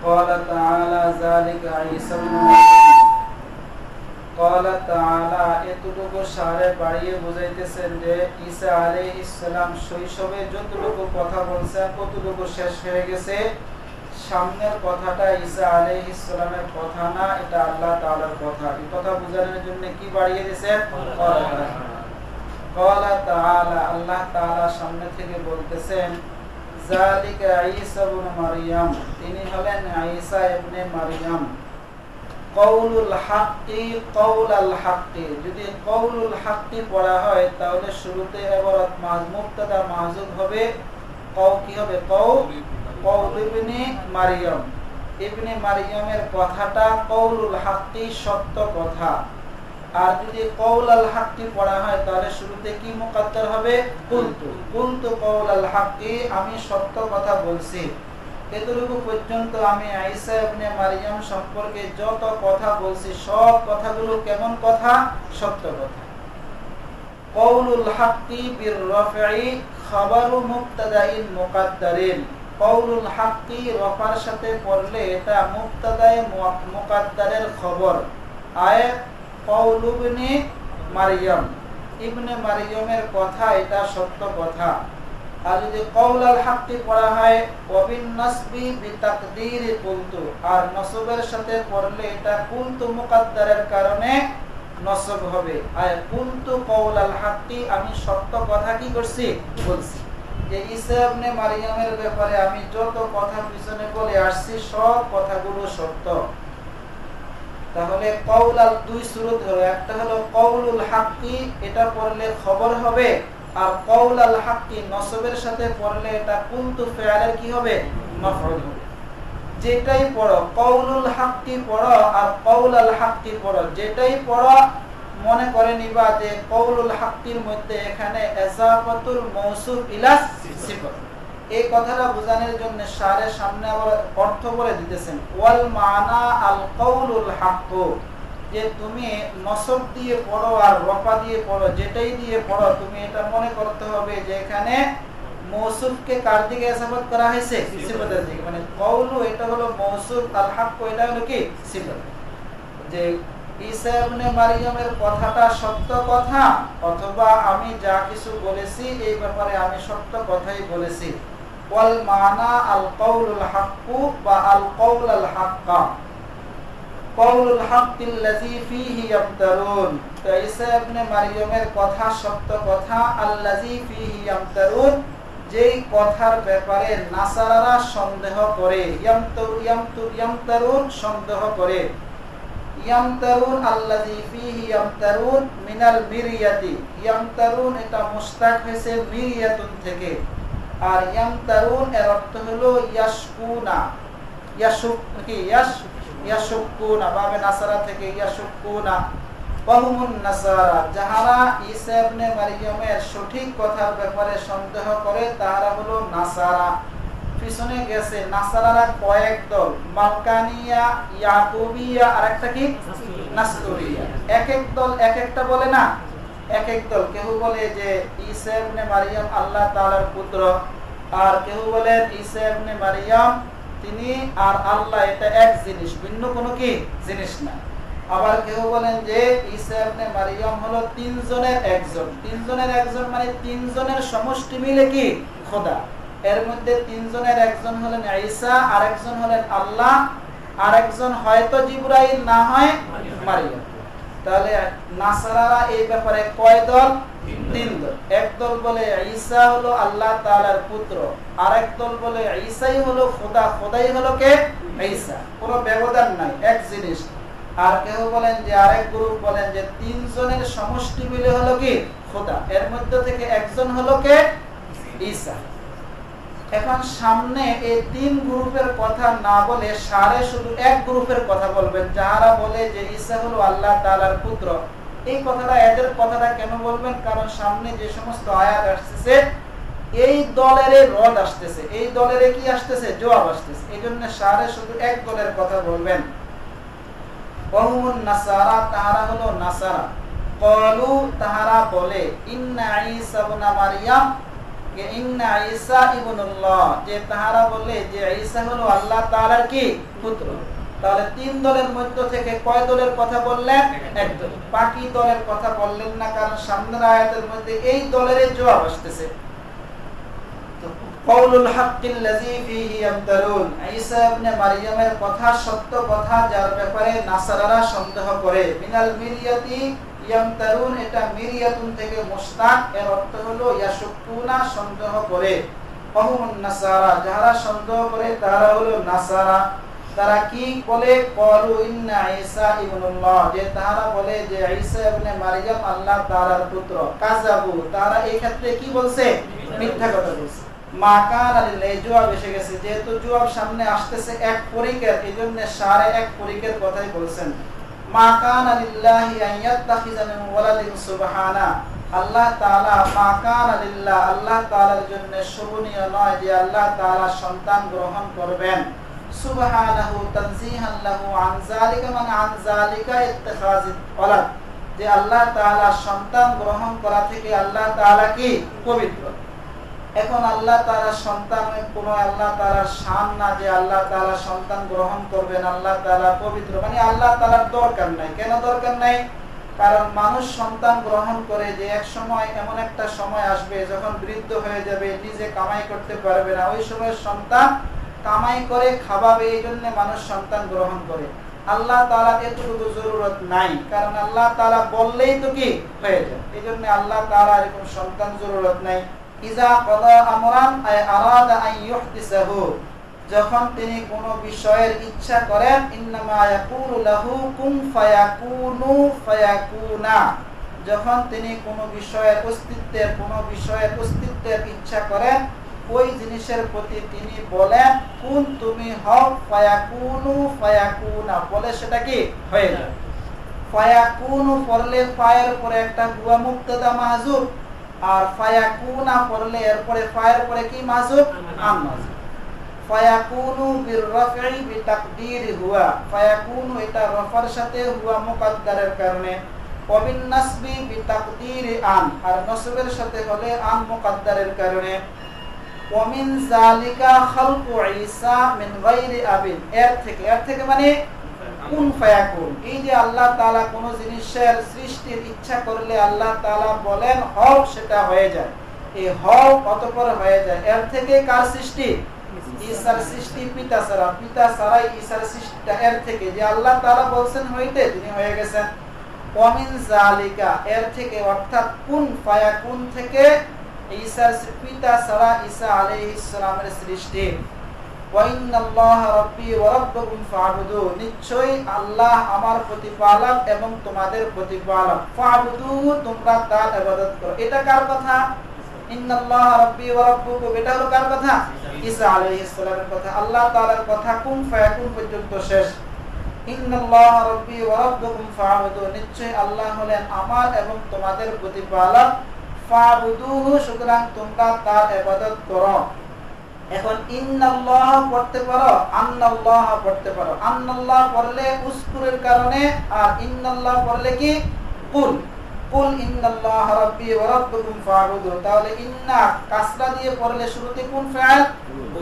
قال تعالى ذلك عيسى ابن مريم قال تعالى এতটুকু সারে বাড়িয়ে বুঝাইতেছেন যে ঈসা আলাইহিস সালাম শৈশবে যতটুকু কথা বলছেন ততটুকু শেষ হয়ে গেছে। সামনের কথাটা ঈসা আলাইহিস সালামের কথা না, এটা আল্লাহ তাআলার কথা। এই কথা বোঝানোর জন্য কি বাড়িয়ে দিয়েছেন? قال تعالى আল্লাহ তাআলা সামনে থেকে বলতেছেন যালিকা ঈসা ইবনে মারইয়াম, তিনি হলেন ঈসা ইবনে মারইয়াম। কওলুল হাক্কি কওলাল হাক্কি, যদি কওলুল হাক্কি পড়া হয় তাহলে শুরুতে ইবারত মুবতাদা মাহযুব হবে। কি হবে? কওল ইবনে মারইয়াম, ইবনে মারইয়ামের কথাটা কওলুল হাক্কি, সত্য কথা। আর যদি কওলাল হাক্কি পড়া হয় তাহলে শুরুতে কি মুকাদ্দার হবে? কুলতু কওলাল হাক্কি, আমি সত্য কথা বলছি। এতটুকু পর্যন্ত আমি ঈসা ইবনে মারইয়াম সম্পর্কে যত কথা বলছি সব কথাগুলো কেমন কথা? সত্য কথা। কওলুল হাক্কি বির রাফঈ খাবারু মুবতাদাইন মুকাদ্দারিন, কওলুল হাক্কি রফার সাথে পড়লে এটা মুবতাদায়ে মুকাদ্দারের খবর। আয়াত কওল ইবনে মারইয়াম, ইবনে মারইয়ামের কথা, এটা সত্য কথা। আর যদি কওলাল হাক্কি পড়া হয় ওয়াবিন নাসবি বিতাকদীরি কুলতু, আর নসবের সাথে পড়লে এটা কুলতু মুকাদ্দারের কারণে নসব হবে। আর কুলতু কওলাল হাক্কি, আমি সত্য কথা কি করছি? বলছি। যে ঈসা ইবনে মারইয়ামের ব্যাপারে আমি যত কথা পিছনে বলে আসছি সব কথাগুলো সত্য। তাহলে কওলাল দুই সুরত হলো, একটা হলো কওলুল হাক্কি, এটা পড়লে খবর হবে। আর কওলাল হাক্কি নসবের সাথে পড়লে এটা কুনতু ফিআলের কি হবে? মাফউল হবে। যেটাই পড়ো, কওলুল হাক্কি পড়ো আর কওলাল হাক্কি পড়ো, যেটাই পড়ো মনে করে নিবা যে কওলুল হাক্কির মধ্যে এখানে ইজাফাতুল মাউসুফ ইলা সিফাত। এই কথাটা বোঝানোর জন্য শারের সামনে আবার অর্থ বলে দিতেছেন ওয়াল মানা আল কওলুল হাক্ক, যে তুমি নসব দিয়ে পড়ো আর রফা দিয়ে পড়ো, যেটাই দিয়ে পড়ো তুমি এটা মনে করতে হবে যে এখানে মৌসুফকে কার দিকে ইজাফত করা হয়েছে? সিফাতের দিকে। মানে কওলু এটা হলো মৌসুফ, আল হাক্ক এটা হলো কি? সিফাত। যে ঈসা ইবনে মারইয়ামের কথাটা সত্য কথা, অথবা আমি যা কিছু বলেছি এই ব্যাপারে আমি সত্য কথাই বলেছি। ওয়াল মানা আল কওলুল হাক্কু বা আল কওলাল হাক্কা, কওলুল হাক্কিল্লাযী ফীহি ইয়ামতারুন, তো ঈসা ইবনে মারইয়ামের কথা সত্য কথা। আল্লাযী ফীহি ইয়ামতারুন, যেই কথার ব্যাপারে নাসারারা সন্দেহ করে। ইয়ামতারুন সন্দেহ করে। ইয়ামতারুন আল্লাযী ফীহি ইয়ামতারুন মিনাল মিরিয়াতি, ইয়ামতারুন এটা মুশতাক হয়েছে মিরিয়াতুন থেকে। আর ইয়ামতারুন এর অর্থ হলো ইয়াশকুনা, ইয়াশুকুনা বাবে নাসারা থেকে ইয়াশুকুনা। ওয়াহুমুন নাসারা, যাহারা ঈসা ইবনে মারইয়ামের সঠিক কথার ব্যাপারে সন্দেহ করে তারা হলো নাসারা। পিছনে গেছে নাসারারা কয়েক দল, মালকানিয়া, ইয়াকুবিয়া আর একটা কি? নাসতুরিয়া। এক এক দল এক একটা বলে না, এক এক দল। কেউ বলে যে ঈসা ইবনে মারইয়াম আল্লাহ তাআলার পুত্র, আর কেউ বলেন ঈসা ইবনে মারইয়াম তিনি আর আল্লাহ এটা এক জিনিস, ভিন্ন কোনো কি জিনিস না। আবার কেউ বলেন যে ঈসা ইবনে মারইয়াম হলো তিনজনের একজন। তিনজনের একজন মানে তিনজনের সমষ্টি মিলে কি খোদা। এর মধ্যে তিনজনের একজন হলেন ঈসা, আরেকজন হলেন আল্লাহ, আরেকজন হয়তো জিবরাইল না হয় মারইয়াম। তাহলে নাসারারা এই ব্যাপারে কয় দল? তিন দল। এক দল বলে ঈসা হলো আল্লাহ তাআলার পুত্র, আরেক দল বলে ঈসাই হলো খোদা, খোদাই হলো কে? ঈসা, কোনো ব্যবধান নাই, এক জিনিস। আর কেউ বলেন যে আরেক গ্রুপ বলেন যে তিনজনের সমষ্টি মিলে হলো কি খোদা, এর মধ্যে থেকে একজন হলো কে? ঈসা। এখন সামনে এই তিন গ্রুপের কথা না বলে সারে শুধু এক গ্রুপের কথা বলবেন, যারা বলে যে ঈসা হলো আল্লাহ তাআলার পুত্র। এই কথাটা, এদের কথাটা কেন বলবেন? কারণ সামনে যে সমস্ত আয়াত আসতেছে এই দলের রদ আসতেছে, এই দলের কি আসতেছে? জবাব আসতেছে। এই জন্য সারে শুধু এক দলের কথা বলবেন। ওয়াহুমুন নাসারা, তাহারা হলো নাসারা। ক্বালু, তাহারা বলে ইন্না ঈসা ইবনে মারইয়াম, ইন্না ঈসা ইবনুল্লাহ, যে তাহারা বলে যে ঈসা হলো আল্লাহ তাআলার কি পুত্র। তাহলে তিন দলের মধ্য থেকে কয় দলের কথা বললেন? এক দল। বাকি দলের কথা বললেন না, কারণ সামনের আয়াতের মধ্যে এই দলের জবাব আসতেছে। কওলুল হাক্কিল্লাযী ফীহি ইয়ামতারুন, ঈসা ইবনে মারইয়ামের কথা সত্য কথা, যার ব্যাপারে নাসারারা সন্দেহ করে। মিনাল মিরিয়াতি ইয়ামতারুন, এটা মিরিয়াতুন থেকে মুশতাক, এর অর্থ হলো ইয়াশুকুনা, সন্দেহ করে। ফাহুমুন নাসারা, যারা সন্দেহ করে তারা হলো নাসারা। তারা কি বলে? ক্বালু ইন্না ঈসা ইবনুল্লাহ, যে তারা বলে যে ঈসা ইবনে মারইয়াম আল্লাহ তাআলার পুত্র। কাযাবু, তারা এই ক্ষেত্রে কি বলছে? মিথ্যা কথা বলছে। মা কানা লিল্লাহি, জবাব এসে গেছে, যেহেতু জবাব সামনে আসতেছে এক পরিকের, এইজন্য সারে এক পরিকের কথাই বলছেন। মা কানা লিল্লাহি আন ইয়াত্তাখিযা মিন ওয়ালাদিন সুবহানা, আল্লাহ তাআলা, মা কানা লিল্লাহ, আল্লাহ তাআলার জন্য শোভনীয় নয় যে আল্লাহ তাআলা সন্তান গ্রহণ করবেন। সুবহানাহু তানজিহান লাহু আন যালিকা, মানে আন যালিকা ইত্তিখাযিল ওয়ালাদ, যে আল্লাহ তাআলা সন্তান গ্রহণ করা থেকে আল্লাহ তাআলা কি পবিত্র। এখন আল্লাহ তাআলা সন্তান কোন আল্লাহ তাআলার শান না যে আল্লাহ তাআলা সন্তান গ্রহণ করবেন, আল্লাহ তাআলা পবিত্র, মানে আল্লাহ তাআলার দরকার নাই। কেন দরকার নাই? কারণ মানুষ সন্তান গ্রহণ করে যে এক সময়, এমন একটা সময় আসবে যখন বৃদ্ধ হয়ে যাবে, নিজে কামাই করতে পারবে না, ওই সময় সন্তান কামাই করে খাওয়াবে, এই জন্য মানুষ সন্তান গ্রহণ করে। আল্লাহ তাআলা এতটুকু জরুরত নাই, কারণ আল্লাহ তাআলা বললেই তো কি হয়ে যায়, এই জন্য আল্লাহ তাআলা এরকম সন্তান জরুরত নাই। ইজা কদা আমরান আই আরাদা আন ইউহদিসাহু, যখন তিনি কোনো বিষয়ের ইচ্ছা করেন, ইন্নামা ইয়াকুলু লাহু কুন ফায়াকুনু ফায়াকুনা, যখন তিনি কোনো বিষয়ের অস্তিত্বের ইচ্ছা করেন, ওই জিনিসের প্রতি তিনি বলেন কুন, তুমি হও, ফায়াকুনু ফায়াকুনা, বলে সেটা কি হয়ে যায়। ফায়াকুনু পড়লে ফায়ের পরে একটা হুয়া মুবতাদা মাহজুব, আর ফায়াকুনা পড়লে এরপরে ফায়ের পরে কি মাহজুব? আন মাহজুব। ফায়াকুনু বিররাফি বিতাকদীর হুয়া, ফায়াকুনু এটা রফার সাথে হুয়া মুকদ্দারের কারণে, ওয়া বিন নাসবি বিতাকদীর আন, আর নসবের সাথে হলে আন মুকদ্দারের কারণে। ওয়া মিন যালিকা খালকু ঈসা মিন গায়রি আবিন, এর থেকে মানে কুন ফায়াকুন, এই যে আল্লাহ তাআলা কোন জিনিসের সৃষ্টির ইচ্ছা করলে আল্লাহ তাআলা বলেন হও, সেটা হয়ে যায়। এই হও অতঃপর হয়ে যায়, এর থেকে কার সৃষ্টি? ঈসার সৃষ্টি পিতা ছাড়াই ঈসার সৃষ্টিটা এর থেকে, যে আল্লাহ তাআলা বলছেন হইতে, তিনি হয়ে গেছেন। ওয়া মিন যালিকা, এর থেকে, অর্থাৎ কুন ফায়াকুন থেকে ঈসার পিতা ছাড়া ঈসা আলাইহিস সালামের সৃষ্টি। ওয়া ইন্নাল্লাহা রাব্বী ওয়া রাব্বুকুম ফা'বুদু, নিশ্চয়ই আল্লাহ আমার প্রতিপালক এবং তোমাদের প্রতিপালক। ফা'বুদু, তোমরা তার ইবাদত করো। এটা কার কথা? ইন্নাল্লাহা রাব্বী ওয়া রাব্বুকুম, এটা হলো কার কথা? ঈসা আলাইহিস সালামের কথা। আল্লাহ তাআলার কথা কুন ফায়াকুন পর্যন্ত শেষ। ইন্নাল্লাহা রাব্বী ওয়া রাব্বুকুম ফা'বুদু, নিশ্চয়ই আল্লাহ হলেন আমার এবং তোমাদের প্রতিপালক। ফা'বুদুহু, সুতরাং তোমরা তার ইবাদত করো। এখন ইন্নাল্লাহ পড়তে পারো, আন্নাল্লাহ পড়তে পারো। আন্নাল্লাহ পড়লে উসকুরের কারণে, আর ইন্নাল্লাহ পড়লে কি কুল। কুল ইন্নাল্লাহ রাব্বী ওয়া রাব্বুকুম ফা'বুদু, তাহলে ইন্না কাসরা দিয়ে পড়লে শুরুতে কোন ফাইল?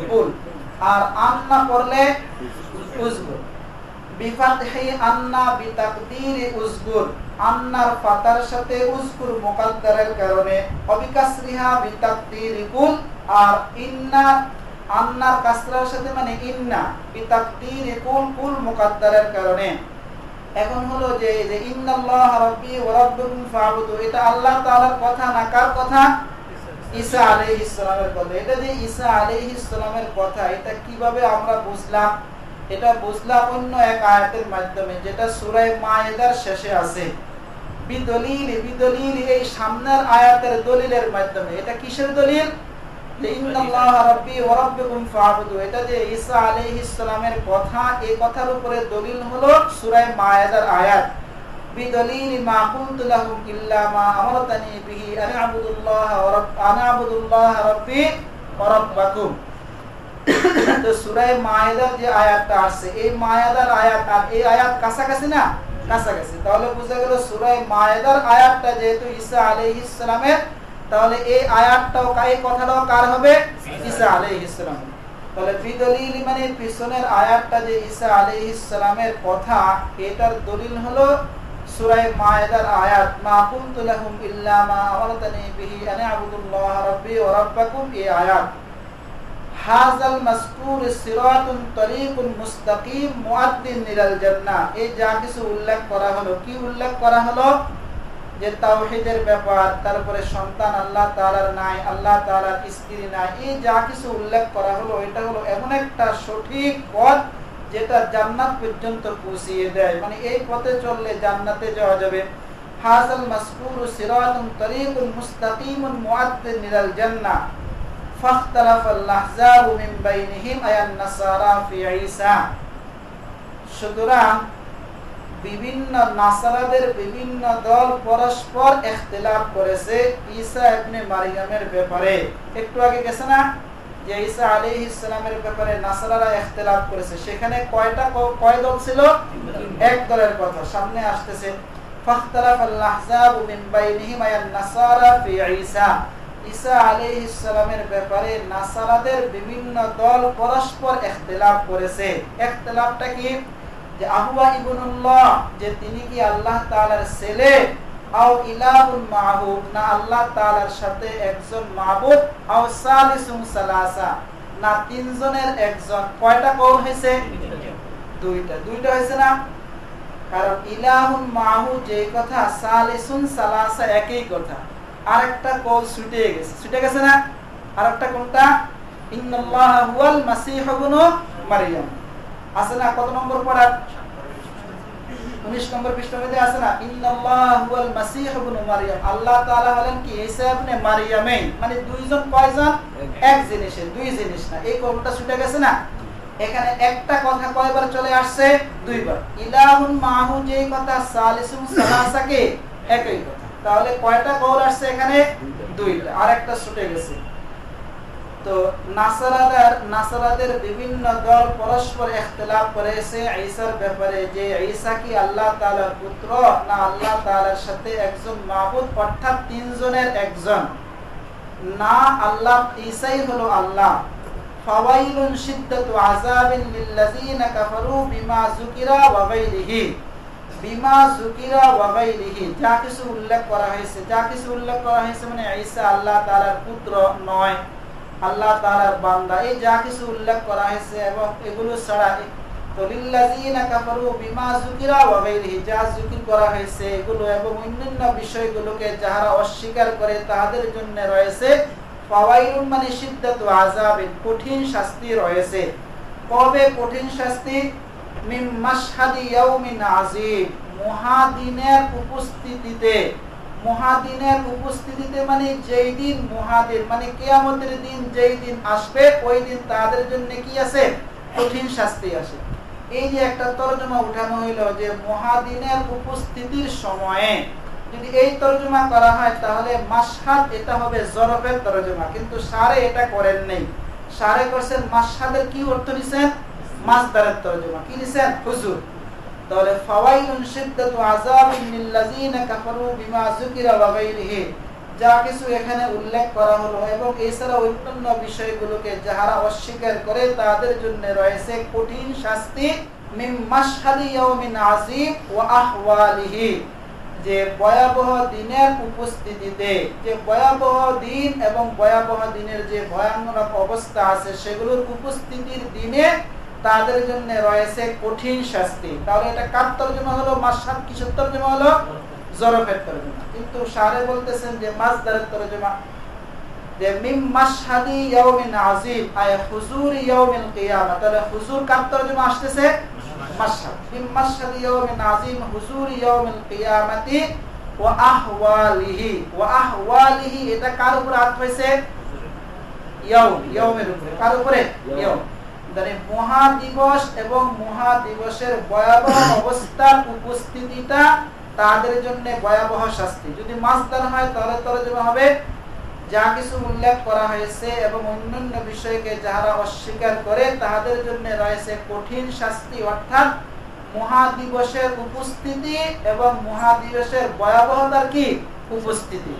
কুল। আর আন্না পড়লে উসগুর। বিফাতহি আন্না বিতাকদীরি উসগুর, আন্নার ফাতার সাথে উসগুর মুকদ্দারের কারণে। অবিকাসরিহা বিতাকদীরি কুল, আর ইন্না আন্নার কাসরার সাথে মানে ইন্না বিতাকদীরি কুল, কুল মুকদ্দারের কারণে। এখন হলো যে ইন্নাল্লাহা রাব্বী ওয়া রাব্বুকুম ফা'বুদু, এটা আল্লাহ তাআলার কথা না কার কথা? ঈসা আলাইহিস সালামের কথা। এটা যে ঈসা আলাইহিস সালামের কথা, এটা কিভাবে আমরা বুঝলাম? এটা বুঝলাম অন্য এক আয়াতের মাধ্যমে, যেটা সূরা মায়েদার শেষে আছে। বিদলিল, এই সামনের আয়াতের দলিলের মাধ্যমে। এটা কিসের দলিল? ইন্নাল্লাহা রাব্বী ওয়া রাব্বুকুম ফা'বুদু, এটা যে ঈসা আলাইহিস সালামের কথা, এই কথার উপরে দলিল হলো সূরা মায়েদার আয়াত। বিদলিল মা কুনতু লাহুম ইল্লা মা আমারতানি বিহি আন আ'বুদুল্লাহ রাব্বী ওয়া রাব্বাকুম। তো সূরা মায়েদার যে আয়াতটা আছে, এই মায়েদার আয়াত আর এই আয়াত কাছাকাছি না? কাছাকাছি। তাহলে বুঝা গেল সূরা মায়েদার আয়াতটা যেহেতু ঈসা আলাইহিস সালামের তাহলে এই আয়াতটাও এই কথাটাও কার হবে? ঈসা আলাইহিস সালাম। তাহলে বিদলিল মানে পিছনের আয়াতটা যে ঈসা আলাইহিস সালামের কথা, এটার দলিল হলো সূরা মায়েদার আয়াত মা কুনতু লাহুম ইল্লা মা আমারতানি বিহি আন আ'বুদুল্লাহ রাব্বি ওয়া রাব্বাকুম, এই আয়াত হাযাল মাসকুর সিরাতুন তরিকুন মুস্তাকিম মুআদ্দিন ইলাল জান্নাহ, এই যা কিছু উল্লেখ করা হলো, কি উল্লেখ করা হলো? যে তাওহীদের ব্যাপার, তারপরে সন্তান আল্লাহ তাআলার নাই, আল্লাহ তাআলার স্ত্রী নাই, এই যা কিছু উল্লেখ করা হলো এটা হলো এমন একটা সঠিক পথ যেটা জান্নাত পর্যন্ত পৌঁছিয়ে দেয়, মানে এই পথে চললে জান্নাতে যাওয়া যাবে। হাযাল মাসকুরু সিরাতুন তরিকুন মুস্তাকিমুন মুআদ্দিন ইলাল জান্নাহ ফাখতালাফাল আহজাবু মিন বাইনিহিম আয়ান নাসারা ফি ঈসা। সুতরাং বিভিন্ন নাসারাদের বিভিন্ন দল পরস্পর ইখতিলাফ করেছে ঈসা ইবনে মারইয়ামের ব্যাপারে। একটু আগে গেছে না যে ঈসা আলাইহিস সালামের ব্যাপারে নাসারারা ইখতিলাফ করেছে, সেখানে কয় দল ছিল? এক দলের কথা সামনে আসতেছে। ফাখতালাফাল আহজাবু মিন বাইনিহিম আয়ান নাসারা ফি ঈসা, ঈসা আলাইহিস সালামের ব্যাপারে নাসারাদের বিভিন্ন দল পরস্পর ইখতিলাফ করেছে। ইখতিলাফটা কি? যে আহুয়া ইবনুল্লাহ, যে তিনি কি আল্লাহ তাআলার ছেলে, আও ইলাহুন মাহু, না আল্লাহ তাআলার সাথে একজন মাবুদ, আও সালিসুন সালাসা, না তিনজনের একজন। কয়টা কওল হয়েছে? দুইটা হয়েছে না? কারণ ইলাহুন মাহু যে কথা, সালিসুন সালাসা একই কথা। আরেকটা কওল ছুটে গেছে না? আরেকটা কোনটা? ইন্নাল্লাহা হুয়াল মাসীহ ইবনু মারইয়াম। আছে না? কত নম্বর পড়া? 19 নম্বর পৃষ্ঠাতে আছে না? ইন্নাল্লাহা হুয়াল মাসীহ ইবনু মারইয়াম, আল্লাহ তাআলা হলেন কি ঈসা ইবনে মারইয়ামই, মানে দুইজন কয়জন? এক জিনিসের, দুই জিনিস না। এই কলমটা ছুটে গেছে না? এখানে একটা কথা কয়বার চলে আসছে? দুইবার। ইলাহুন মাহু যে কথা, সালিসুন সালাসাকে একই কথা। তাহলে কয়টা কওল আসছে এখানে? দুইটা। আরেকটা ছুটে গেছে। তো নাসারাদের বিভিন্ন দল পরস্পর ইখতিলাফ করেছে ঈসার ব্যাপারে, যে ঈসা কি আল্লাহ তাআলার পুত্র, না আল্লাহ তাআলার সাথে একজন মাবুদ, অর্থাৎ তিনজনের একজন, না আল্লাহ ঈসাই হলো আল্লাহ। ফাওয়াইলুন শিদ্দাতু আযাবিন লিল্লাযিনা কাফারু বিমা যুকিরা ওয়া গায়রিহি, বিমা যুকিরা ওয়া গায়রিহি, যা কিছু উল্লেখ করা হয়েছে, যা কিছু উল্লেখ করা হয়েছে মানে ঈসা আল্লাহ তাআলার পুত্র নয়, আল্লাহ তাআলার বান্দা, এই যা কিছু উল্লেখ করা হয়েছে এবং এগুলো ছাড়া তো লিল্লাযিনা কাফারু বিমা যুকিরা ওয়া গায়রিহি, যা যিকির করা হয়েছে এগুলো এবং অন্যান্য বিষয়গুলোকে যারা অস্বীকার করে তাদের জন্য রয়েছে ফাওয়াইলুন মানে শিদ্দাতু আযাবিন, কঠিন শাস্তি রয়েছে। কবে কঠিন শাস্তি? মিন মাশহাদি ইয়াউমিন আযীম, মহাদিনের উপস্থিতিতে। মহাদিনের উপস্থিতিতে মানে যেই দিন মহাদিন মানে কিয়ামতের দিন যেই দিন আসবে, ওই দিন তাদের জন্য কি আছে? কঠিন শাস্তি আছে। এই যে একটা তরজমা উঠানো হইলো যে মহাদিনের উপস্থিতির সময়ে, যদি এই তরজমা করা হয় তাহলে মাশহাদ এটা হবে জরফের তরজমা, কিন্তু সারে এটা করেন নেই। সারে করছেন মাশহাদের কি অর্থ নিছেন? মাসদারের তরজমা। কি নিছেন? হুজুর। তাহলে ফাওয়াইলুন শিদ্দাতু আযাবিন লিল্লাযিনা কাফারু বিমা যুকিরা ওয়া গায়রিহি, যা কিছু এখানে উল্লেখ করা হলো এবং এছাড়া অন্যান্য বিষয়গুলোকে যারা অস্বীকার করে তাদের জন্য রয়েছে কঠিন শাস্তি। মিন মাশহাদি ইয়াউমিন আযীম ওয়া আহওয়ালিহি, যে ভয়াবহ দিনের উপস্থিতিতে, যে ভয়াবহ দিন এবং ভয়াবহ দিনের যে ভয়ানক অবস্থা আছে সেগুলোর উপস্থিতির দিনে তাদের জন্য রয়েছে কঠিন শাস্তি। তাহলে এটা কার তরজমা হলো? মাশহাদ কিসের তরজমা হলো? জরফের তরজমা। কিন্তু শারে বলতেছেন যে মাসদারের তরজমা, যে মিম মাশহাদি ইয়াউমিন আযীম আয় হুজুর ইয়াউমিল কিয়ামah। তাহলে হুজুর কার তরজমা আসতেছে? মাশহাদ। মিম মাশহাদি ইয়াউমিন আযীম হুজুর ইয়াউমিল কিয়ামাতি ওয়া আহওয়ালিহি। ওয়া আহওয়ালিহি এটা কার উপর আয়াত হইছে? ইয়াউমের উপরে। কার উপরে? ইয়াউম। মানে মহাদিবস এবং মহাদিবসের ভয়াবহ অবস্থার উপস্থিতিটা তাদের জন্য ভয়াবহ শাস্তি। যদি মাসদার হয় তাহলে তরজমা হবে যা কিছু উল্লেখ করা হয়েছে এবং অন্যান্য বিষয়কে যারা অস্বীকার করে তাদের জন্য রয়েছে কঠিন শাস্তি, অর্থাৎ মহাদিবসের উপস্থিতি এবং মহাদিবসের ভয়াবহতার কি উপস্থিতি।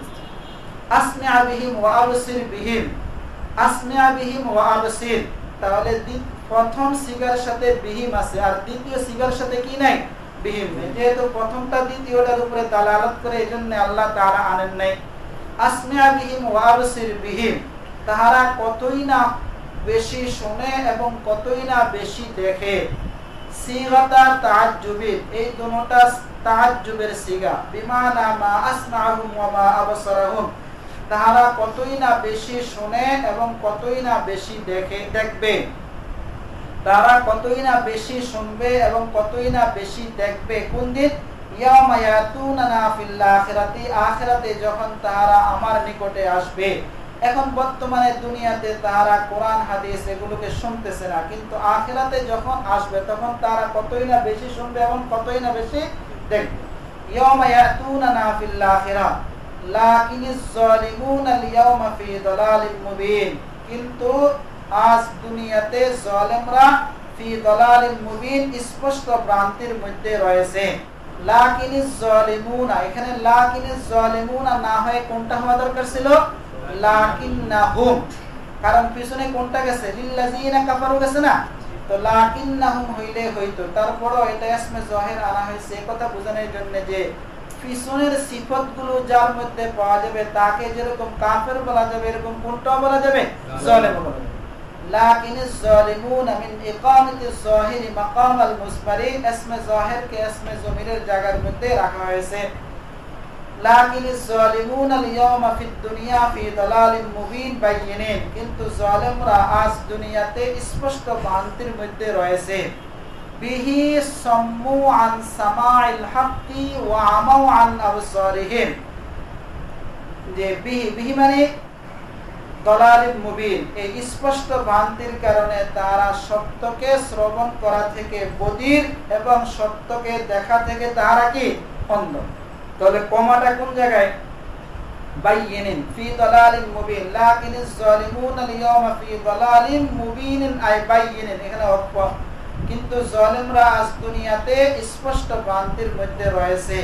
আসমিআ বিহিম ওয়া আবসির বিহিম, আসমিআ বিহিম ওয়া আবসির, তাহলে প্রথম সিগার সাথে বিহিম আছে আর দ্বিতীয় সিগার সাথে কি নাই, বিহিম নেই। যেহেতু প্রথমটা দ্বিতীয়টার উপরে দালালাত করে, এজন্য আল্লাহ তাআলা আনেন নাই। আসমিআ বিহিম ওয়া আবসির বিহিম, তাহারা কতই না বেশি শুনে এবং কতই না বেশি দেখে। সিগাতা তাআজ্জুবি, এই দুটোটা তাআজ্জুবের সিগা, বিমানা মা আসমাহুম ওয়া মা আবসারহুম, তাহারা কতই না বেশি শুনে এবং কতই না বেশি দেখবে, তারা কতই না বেশি শুনবে এবং কতই না বেশি দেখবে। কোন দিন? ইয়াউমা ইয়াতুনা ফিল আখিরাতি, আখিরাতে যখন তাহারা আমার নিকটে আসবে। এখন বর্তমানে দুনিয়াতে তাহারা কোরআন হাদিস এগুলোকে শুনতেছে না, কিন্তু আখিরাতে যখন আসবে তখন তারা কতই না বেশি শুনবে এবং কতই না বেশি দেখবে। ইয়াউমা ইয়াতুনা ফিল আখিরা লাকিনিজ যালিমুনা আল-ইয়াওমা ফি দালালিম মুবিন, কিন্তু আজ দুনিয়াতে জালেমরা ফি দালালিম মুবিন, স্পষ্ট ভ্রান্তির মধ্যে রয়েছে। লাকিনিজ যালিমুনা, এখানে লাকিনিজ যালিমুনা না হয় কোনটা হওয়া দরকার ছিল? লাকিন্নাহুম, কারণ পিছনে কোনটা গেছে? লিল্লাযিনা কাফারু গেছে না, তো লাকিন্নাহুম হইলে হইতো। তারপরও এটা ইসমে জাহির আনা হয়েছে এই কথা বোঝানোর জন্য যে পিছনের সিফাতগুলো যার মধ্যে পাওয়া যাবে তাকে যেরকম কাফের বলা যাবে, এরকম কোনটাও বলা যাবে? জালেম বলা যাবে। লাকিনিজ যালিমুনা মিন ইকামাতিজ যাহিরি মাকাম আল মুসমারিন, ইসমে জাহির কে ইসমে জমিরের জায়গার মধ্যে রাখা হয়েছে। লাকিনিজ যালিমুনা আল-ইয়াওমা ফিদ দুনিয়া ফি দালালিম মুবিন বাইয়িনিন, কিন্তু জালেমরা আজ দুনিয়াতে স্পষ্ট ভ্রান্তির মধ্যে রয়েছে। বিহি সাম্মু আন সামাইল হাক্কি ওয়া আমাউ আন আবসারিহিম, যে বিহি মানে দালালিম মুবিন, এই স্পষ্ট ভ্রান্তির কারণে তারা সত্যকে শ্রবণ করা থেকে বধির এবং সত্যকে দেখা থেকে তারা কি অন্ধ। তাহলে কমাটা কোন জায়গায়? বাইয়িনিন ফি দালালিম মুবিন, লাকিনিজ যালিমুনা আল-ইয়াওমা ফি দালালিম মুবিনিন আই বাইয়িনিন, এখানে অক্ষ, কিন্তু জালেমরা আজ দুনিয়াতে স্পষ্ট ভ্রান্তির মধ্যে রয়েছে।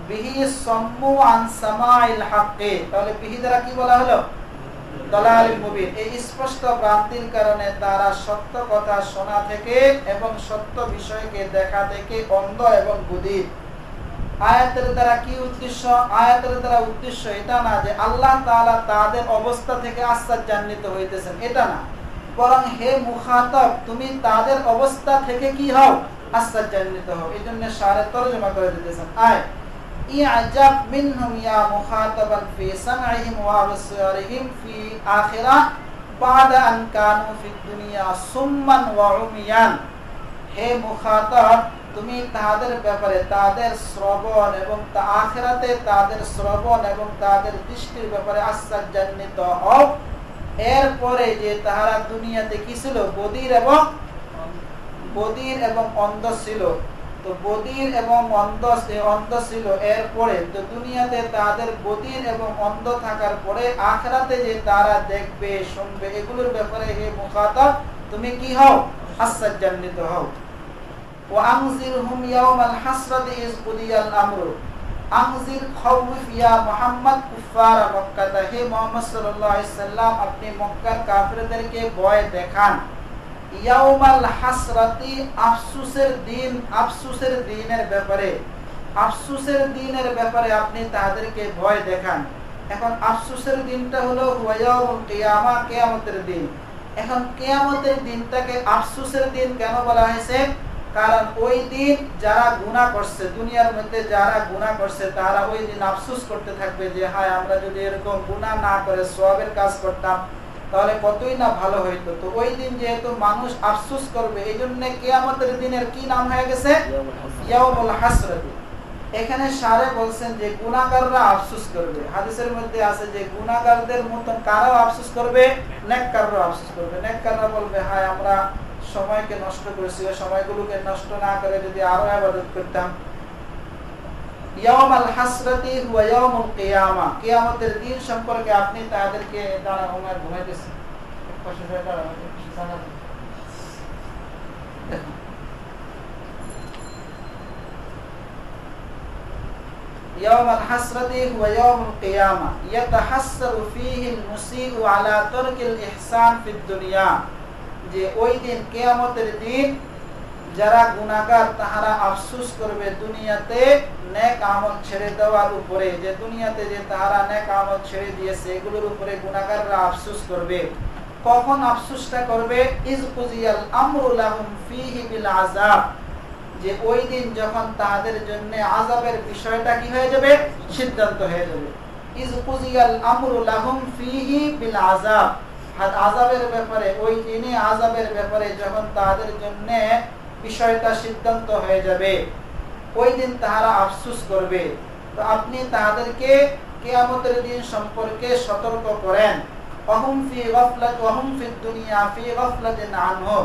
বিহি সাম্মু আন সামাইল হাক্কি, তাহলে বিহি দ্বারা কি বলা হলো? দালালিম মুবিন, এই স্পষ্ট ভ্রান্তির কারণে তারা সত্য কথা শোনা থেকে এবং সত্য বিষয়কে দেখা থেকে অন্ধ এবং বধির। আয়াতের দ্বারা কি উদ্দেশ্য? আয়াতের দ্বারা উদ্দেশ্য এটা না যে আল্লাহ তাআলা তাদের অবস্থা থেকে আশ্চর্যান্বিত হইতেছেন, এটা না, বরং হে মুখাতাব তুমি তাদের অবস্থা থেকে কি হও? আশ্চর্যান্বিত হও। এইজন্য শারে তরজমা করে দিতেছেন আয় ইয়াজাব মিনহুম ইয়া মুখাতাবান ফি সামঈহিম ওয়া আবসারিহিম ফি আখিরাহ বাদা আন কানু ফিদ দুনিয়া সুম্মান ওয়া উমিয়ান, হে মুখাতাব তুমি তাদের ব্যাপারে তাদের শ্রবণ এবং আখিরাতে তাদের শ্রবণ এবং তাদের দৃষ্টির ব্যাপারে আশ্চর্যান্বিত হও। এরপরে যে তাহারা দুনিয়াতে কি ছিল? বধির এবং অন্ধ ছিল। তো বধির এবং অন্ধ ছিল, এরপরে তো দুনিয়াতে তাদের বধির এবং অন্ধ থাকার পরে আখিরাতে যে তারা দেখবে শুনবে এগুলোর ব্যাপারে হে মুখাতাব তুমি কি হও? আশ্চর্যান্বিত হও। وأنذرهم يوم الحسرة إذ قضي الأمر أنذر خوف يا محمد كفار مكة, হে মুহাম্মদ সাল্লাল্লাহু আলাইহি সাল্লাম আপনি মক্কার কাফেরদেরকে ভয় দেখান। ইয়াউমাল হাসরাতি, আফসোসের দিনের ব্যাপারে আপনি তাদেরকে ভয় দেখান। এখন আফসোসের দিনটা হলো ইয়াউমুল কিয়ামা, কিয়ামতের দিন। এখন কিয়ামতের দিনটাকে আফসোসের দিন কেন বলা হয়েছে? কারণ ওই দিন যারা গুনাহ করছে, দুনিয়ার মধ্যে যারা গুনাহ করছে তারা ওই দিন আফসোস করতে থাকবে যে হায় আমরা যদি এরকম গুনাহ না করে সওয়াবের কাজ করতাম তাহলে কতই না ভালো হইতো। তো ওই দিন যেহেতু মানুষ আফসোস করবে, এই জন্য কিয়ামতের দিনের কি নাম হয়ে গেছে? ইয়াউমুল হাসরাত। এখানে শারে বলছেন যে গুনাহগাররা আফসোস করবে। হাদিসের মধ্যে আছে যে গুনাহগারদের মতন কারাও আফসোস করবে? নেককাররা আফসোস করবে। নেককাররা বলবে হায় আমরা সময়কে নষ্ট করেছি, ওই সময়গুলোকে নষ্ট না করে যদি আরো ইবাদত করতাম। ইয়াউমুল হাসরাতি ওয়া ইয়াউমুল কিয়ামা, কিয়ামতের দিন সম্পর্কে আপনি তাদেরকে জানা ওমর ঘুমাইতেছেন পাশে দাঁড়া জানা। ইয়াউমাল হাসরাতি হুয়া ইয়াউমুল কিয়ামা ইয়াতাহাসসারু ফীহিল মুসিউ আলা তারকিল ইহসান ফিদ দুনিয়া, যে ওই দিন কিয়ামতের দিন যারা গুনাহগার তাহারা আফসোস করবে দুনিয়াতে নেক আমল ছেড়ে দেওয়ার উপরে, যে দুনিয়াতে যে তাহারা নেক আমল ছেড়ে দিয়েছে এগুলোর উপরে গুনাহগাররা আফসোস করবে। কখন আফসোসটা করবে? ইজ কুজিয়াল আমরু লাহুম ফীহি বিল আযাব, যে ওই দিন যখন তাদের জন্য আযাবের বিষয়টা কি হয়ে যাবে? সিদ্ধান্ত হয়ে যাবে। ইজ কুজিয়াল আমরু লাহুম ফীহি বিল আযাব, আর আযাবের ব্যাপারে, ওই দিনে আযাবের ব্যাপারে যখন তাদের জন্য বিষয়টা সিদ্ধান্ত হয়ে যাবে, ওই দিন তাহারা আফসোস করবে। তো আপনি তাদেরকে কিয়ামতের দিন সম্পর্কে সতর্ক করেন। ওয়াহুম ফি গাফলাত ওয়াহুম ফিদ দুনিয়া ফি গাফলাতিন আনহু,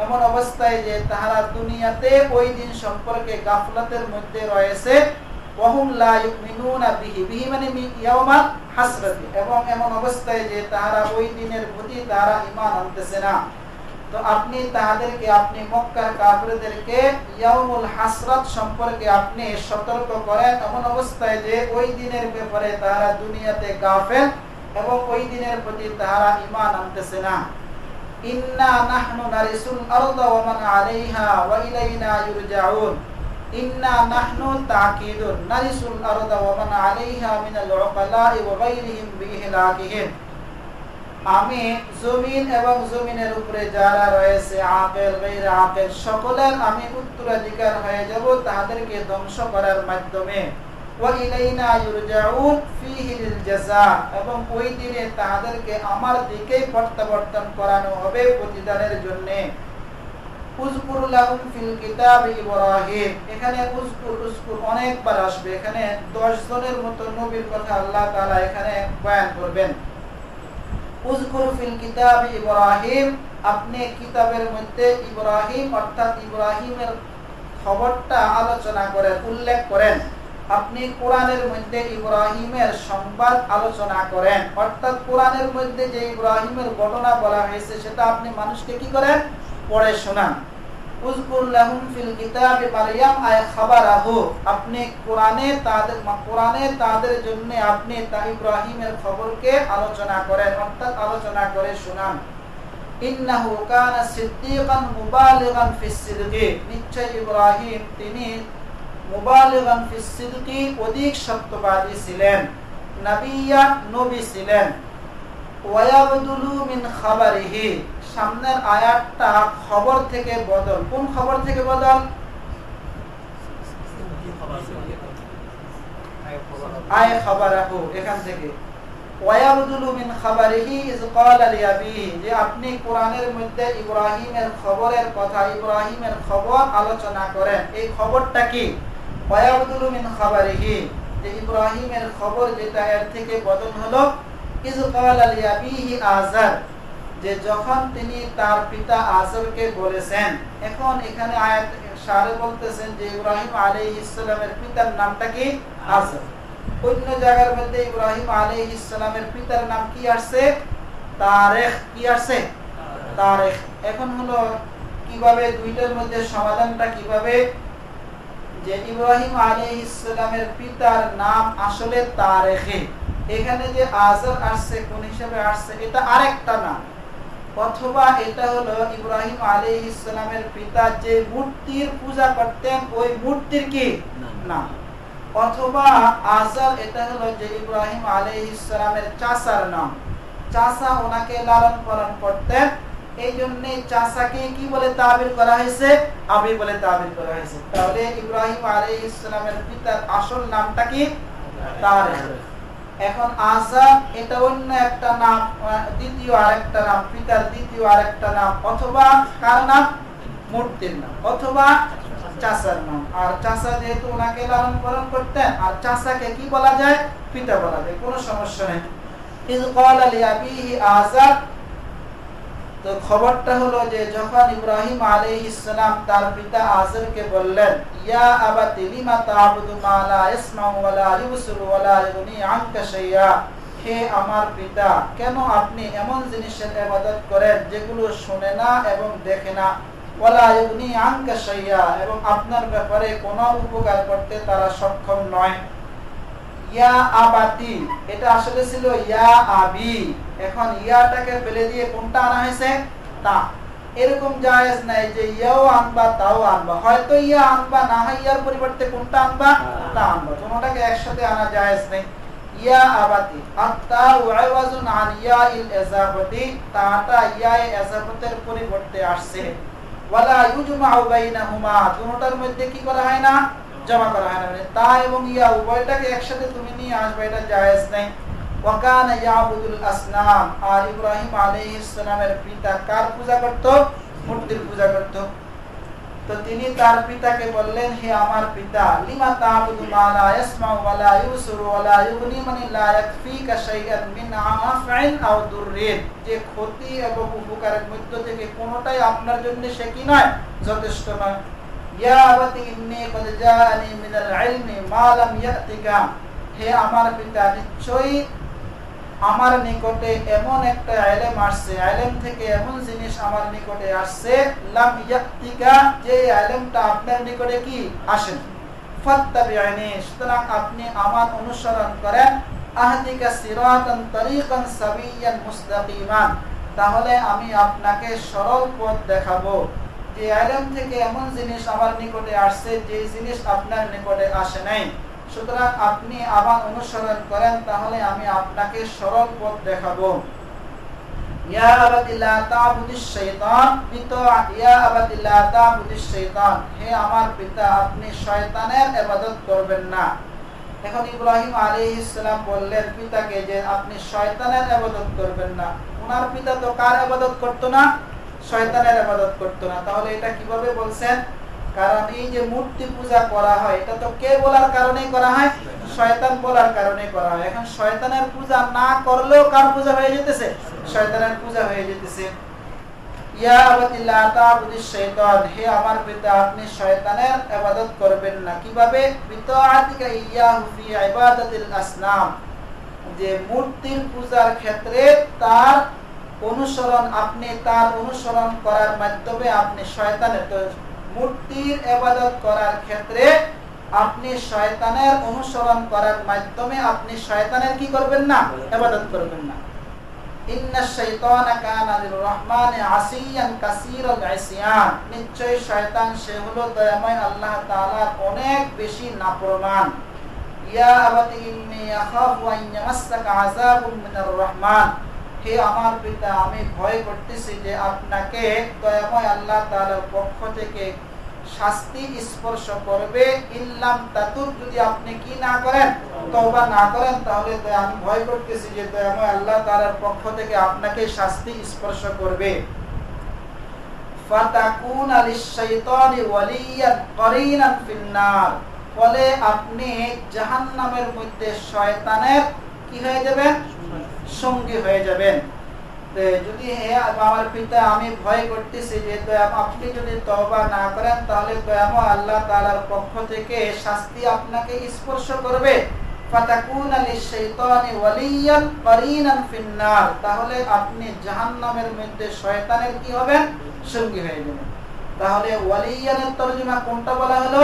এমন অবস্থায় যে তাহারা দুনিয়াতে ওই দিন সম্পর্কে গাফলাতের মধ্যে রয়েছে। ওয়াহুম লা ইউমিনুনা বিহি, বিহি মানে ইয়াউমাল হাসরাতি, এবং এমন অবস্থায় যে তাহারা ওই দিনের প্রতি তাহারা ঈমান আনতেছে না। তো আপনি তাদেরকে, আপনি মক্কার কাফিরদেরকে ইয়াউমুল হাসরাত সম্পর্কে আপনি সতর্ক করেন, এমন অবস্থায় যে ওই দিনের ব্যাপারে তারা দুনিয়াতে গাফেল এবং ওই দিনের প্রতি তারা ঈমান আনতেছে না। ইন্না নাহনু নারিসুল আরদা ওয়া মান আলাইহা ওয়া ইলাইনা ইরজাউন, ইন্না নাহনু তাকিদুন নারিসুল আরদা ওয়া মান আলাইহা মিনাল উকালাই ওয়া গায়রিহিম বিইহলাকিহিম, আমি জমিন এবং জমিনের উপরে যারা রয়েছে আকিল গায়র আকিল সকলের আমি উত্তরাধিকার হয়ে যাব তাদেরকে ধ্বংস করার মাধ্যমে। ওয়া ইলাইনা ইরজাউন ফীহি লিল জাযা, এবং ওই দিনে তাদেরকে আমার দিকেই প্রত্যাবর্তন করানো হবে প্রতিদানের জন্য। উযকুর লাহুম ফিল কিতাব ইব্রাহিম, এখানে উযকুর অনেকবার আসবে, এখানে 10 জনের মতো নবীর কথা আল্লাহ তাআলা এখানে বয়ান করবেন। উযকুর ফিল কিতাব ইব্রাহিম, আপনি কিতাবের মধ্যে ইব্রাহিম অর্থাৎ ইব্রাহিমের খবরটা আলোচনা করেন, উল্লেখ করেন। আপনি কোরআনের মধ্যে ইব্রাহিমের সংবাদ আলোচনা করেন, অর্থাৎ কোরআনের মধ্যে যে ইব্রাহিমের ঘটনা বলা হয়েছে সেটা আপনি মানুষকে কি করেন? পড়ে শোনান। উযকুর লাহুম ফিল কিতাবি মারইয়াম আয় খাবারাহু, আপনি কোরআনে তাদের জন্য আপনি তা ইব্রাহিমের খবরকে আলোচনা করেন, অর্থাৎ আলোচনা করে শোনান। ইন্নাহু কানা সিদ্দীকান মুবালিগান ফিস সিদকি, নিশ্চয় ইব্রাহিম তিনি মুবালিগান ফিস সিদকি অধিক সত্যবাদী ছিলেন, নবিয়্যা নবী ছিলেন। ওয়ায়াবদুলু মিন খাবারিহি, সামনের আয়াতটা খবর থেকে বদল। কোন খবর থেকে বদল? আয় খবরাহু, এখান থেকে ওয়ায়াবদুলু মিন খাবারিহি ইয ক্বালা লিআবিহি, যে আপনি কোরআনের মধ্যে ইব্রাহিমের খবরের কথা, ইব্রাহিমের খবর আলোচনা করেন। এই খবরটা কি? ওয়ায়াবদুলু মিন খাবারিহি, যে ইব্রাহিমের খবর যেটা এর থেকে বদল হলো ইয ক্বালা লিআবিহি আযার, যে যখন তিনি তার পিতা আযরকে বলেছেন। এখন এখানে আয়াত সারে বলতেছেন যে ইব্রাহিম আলাইহিস সালামের পিতার নামটা কি? আযর। অন্য জায়গার মধ্যে ইব্রাহিম আলাইহিস সালামের পিতার নাম কি আসছে? তারিখ। কি আসছে? তারিখ। এখন হলো কিভাবে দুইটার মধ্যে সমাধানটা কিভাবে? যে ইব্রাহিম আলাইহিস সালামের পিতার নাম আসলে তারিখে, এখানে যে আযর আসছে কোন হিসাবে আসছে এটা আরেকটা নাম, অথবা এটা হলো ইব্রাহিম আলাইহিস সালামের পিতা যে মূর্তির পূজা করতেন ওই মূর্তির কি নাম, অথবা আযর এটা হলো যে ইব্রাহিম আলাইহিস সালামের চাচার নাম। চাচা ওনাকে লালন পালন করতেন, এই জন্য চাচাকে কি বলে তাবির করা হয়েছে? আবি বলে তাবির করা হয়েছে। তাহলে ইব্রাহিম আলাইহিস সালামের পিতার আসল নামটা কি? তারিখ। এখন আযর এটা অন্য একটা নাম, দ্বিতীয় আরেকটা নাম, পিতার দ্বিতীয় আরেকটা নাম, অথবা কার নাম? মূর্তির নাম, অথবা চাচার নাম। আর চাচা যেহেতু ওনাকে লালন পালন করতেন, আর চাচাকে কি বলা যায়? পিতা বলা যায়, কোনো সমস্যা নেই। ইয ক্বালা লিআবিহি আযর, তো খবরটা হলো যে যখন ইব্রাহিম আলাইহিস সালাম তার পিতা আযরকে বললেন, ইয়া আবাতি লিমা তা'বুদু মা লা ইয়াসমাউ ওয়া লা ইউবসিরু ওয়া লা ইগনি আনকা শাইয়া, হে আমার পিতা, কেন আপনি এমন জিনিসের ইবাদত করেন যেগুলো শুনে না এবং দেখে না, ওয়া লা ইগনি আনকা শাইয়া, এবং আপনার ব্যাপারে কোনো উপকার করতে তারা সক্ষম নয়। ইয়া আবাতি, এটা আসলে ছিল ইয়া আবি, এখন ইয়াটাকে ফেলে দিয়ে কোনটা আনা হয়েছে? তা। এরকম জায়েজ নাই যে ইয়াও আনবা তাও আনবা, হয়তো ইয়া আনবা, না হয় ইয়ার পরিবর্তে কোনটা আনবা? তা আনবা, কোনটাকে একসাথে আনা জায়েজ নেই। ইয়া আবাতি আত্তা ওয়াইওয়াজুন আন ইয়া ইল ইজাফাতি, তাটা ইয়া এ ইজাফাতের পরিবর্তে আসছে। ওয়ালা ইউজমাউ বাইনাহুমা, দুটোটার মধ্যে কি করা হয় না? জমা করা হয় না, মানে তা এবং ইয়া উভয়টাকে একসাথে তুমি নিয়ে আসবে, এটা জায়েজ নেই। ওয়াকানা ইয়াবুদুল আসনাম, আর ইব্রাহিম আলাইহিস সালামের পিতা কার পূজা করত? মূর্তির পূজা করত। তো তিনি তার পিতাকে বললেন, হে আমার পিতা, লিমা তা'বুদু মা লা ইয়াসমাউ ওয়া লা ইউসিরু ওয়া লা ইউগনি মান লা ইয়াকফিকা শাইআন মিন আফইন আও দুররিন, যে ক্ষতি এবং উপকারের মধ্য থেকে কোনটাই আপনার জন্য সে কি নয়? যথেষ্ট নয়। ইয়া আবাতি ইন্নী ক্বাদ জাআনি মিনাল ইলমি মা লাম ইয়াতিকা, হে আমার পিতা, নিশ্চয়ই আমার নিকটে এমন একটা ইলম আসছে, ইলম থেকে এমন জিনিস আমার নিকটে আসছে, লাম ইয়াতিকা, যে ইলমটা আপনার নিকটে কি আসেন। ফাত্তাবিউনি, সুতরাং আপনি আমার অনুসরণ করেন। আহদিকা সিরাতান তারিকান সাবিয়ান মুস্তাকিমান, তাহলে আমি আপনাকে সরল পথ দেখাবো। যে ইলম থেকে এমন জিনিস আমার নিকটে আসছে, যে জিনিস আপনার নিকটে আসে নাই, সুতরাং আপনি আমার অনুসরণ করেন, তাহলে আমি আপনাকে সরল পথ দেখাবো। ইয়া আবাতি লা তা'বুদিশ শাইতান ইয়া আবাতি লা তা'বুদিশ শাইতান, হে আমার পিতা, আপনি শয়তানের ইবাদত করবেন না। এখন ইব্রাহিম আলাইহিস সালাম বললেন পিতাকে যে আপনি শয়তানের ইবাদত করবেন না। ওনার পিতা তো কার ইবাদত করত না? শয়তানের ইবাদত করত না। তাহলে এটা কিভাবে বলছেন? কারণ এই যে মূর্তি পূজা করা হয়, এটা তো কে বলার কারণেই করা হয়? শয়তান বলার কারণে করা হয়। এখন শয়তানের পূজা না করলেও কার পূজা হয়ে যেতেছে? শয়তানের পূজা হয়ে যেতেছে। ইয়া আবাতি লা তা'বুদিশ শাইতান, হে আমার পিতা, আপনি শয়তানের ইবাদত করবেন না। কিভাবে? বিতাআতিকা ইয়াহু ফি ইবাদাতিল আসনাম, যে মূর্তির পূজার ক্ষেত্রে তার অনুসরণ, আপনি তার অনুসরণ করার মাধ্যমে আপনি শয়তানের, মূর্তির ইবাদত করার ক্ষেত্রে আপনি শয়তানের অনুসরণ করার মাধ্যমে আপনি শয়তানের কি করবেন না? ইবাদত করবেন না। ইন্নাশ শাইতানা কানা লির-রহমানি আসিয়ান কাসীরাল ইসয়ান, নিশ্চয় শয়তান সে হলো দয়াময় আল্লাহ তাআলার অনেক বেশি নাফরমান। ইয়া আবাতি ইন্নী আখাফু আন ইয়ামাসসাকা আযাবুম মিনার রহমান, হে আমার পিতা, আমি ভয় করতেছি যে আপনাকে দয়াময় আল্লাহ তাআলার পক্ষ থেকে শাস্তি স্পর্শ করবে। ইল্লাম তাতুব, যদি আপনি কি না করেন? তওবা না করেন, তাহলে আমি ভয় করতেছি যে দয়াময় আল্লাহ তাআলার পক্ষ থেকে আপনাকে শাস্তি স্পর্শ করবে। ফাতাকুনা লিশ-শাইতানি ওয়ালিয়ান কারিনান ফিন-নার, ফলে আপনি জাহান্নামের মধ্যে শয়তানের কি হয়ে যাবেন? সঙ্গী হয়ে যাবেন। যদি হে আমার পিতা, আমি ভয় করতেছি যে আপনি যদি তওবা না করেন, তাহলে দয়াময় আল্লাহ তাআলার পক্ষ থেকে শাস্তি আপনাকে স্পর্শ করবে। ফাতাকুনা লিশ-শাইতানি ওয়ালিয়ান কারিনান ফিন-নার, তাহলে আপনি জাহান্নামের মধ্যে শয়তানের কি হবেন? সঙ্গী হয়ে যাবেন। তাহলে ওয়ালিয়ানের তরজমা কোনটা বলা হলো?